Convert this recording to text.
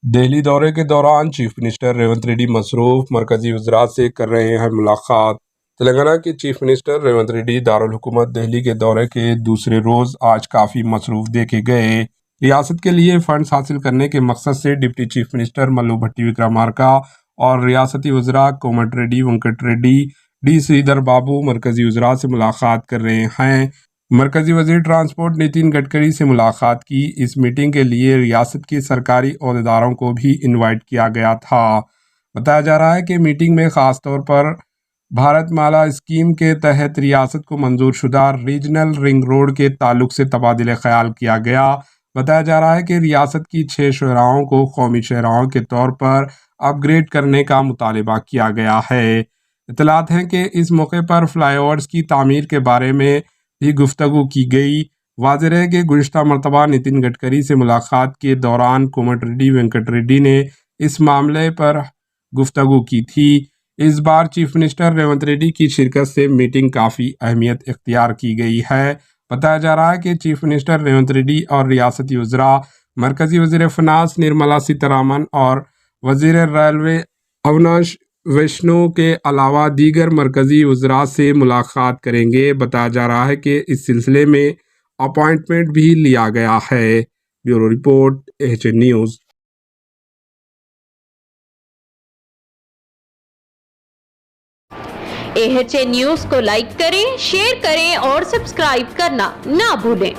دہلی دورے کے دوران چیف منسٹر ریونت ریڈی مصروف، مرکزی وزراء سے کر رہے ہیں ملاقات۔ تلنگانہ کے چیف منسٹر ریونت ریڈی دارالحکومت دہلی کے دورے کے دوسرے روز آج کافی مصروف دیکھے گئے۔ ریاست کے لیے فنڈز حاصل کرنے کے مقصد سے ڈپٹی چیف منسٹر ملو بھٹی وکرمارکا اور ریاستی وزراء کومٹ ریڈی، وینکٹ ریڈی، ڈی سریدھر بابو مرکزی وزراء سے ملاقات کر رہے ہیں۔ مرکزی وزیر ٹرانسپورٹ نتن گڈکری سے ملاقات کی۔ اس میٹنگ کے لیے ریاست کے سرکاری عہدیداروں کو بھی انوائٹ کیا گیا تھا۔ بتایا جا رہا ہے کہ میٹنگ میں خاص طور پر بھارت مالا اسکیم کے تحت ریاست کو منظور شدہ ریجنل رنگ روڈ کے تعلق سے تبادلہ خیال کیا گیا۔ بتایا جا رہا ہے کہ ریاست کی 6 شاہراہوں کو قومی شاہراہوں کے طور پر اپ گریڈ کرنے کا مطالبہ کیا گیا ہے۔ اطلاعات ہیں کہ اس موقع پر فلائی اوورز کی تعمیر کے بارے میں بھی گفتگو کی گئی۔ واضح ہے کہ گزشتہ مرتبہ نتن گڈکری سے ملاقات کے دوران کومٹ ریڈی، وینکٹ ریڈی نے اس معاملے پر گفتگو کی تھی۔ اس بار چیف منسٹر ریونت ریڈی کی شرکت سے میٹنگ کافی اہمیت اختیار کی گئی ہے۔ بتایا جا رہا ہے کہ چیف منسٹر ریونت ریڈی اور ریاستی وزراء، مرکزی وزیر فنانس نرملا سیتارمن اور وزیر ریلوے اویناش ویشنو کے علاوہ دیگر مرکزی وزراء سے ملاقات کریں گے۔ بتایا جا رہا ہے کہ اس سلسلے میں اپائنٹمنٹ بھی لیا گیا ہے۔ Bureau report, AHN news. AHN news کو لائک کریں، شیئر کریں اور سبسکرائب کرنا نہ بھولیں۔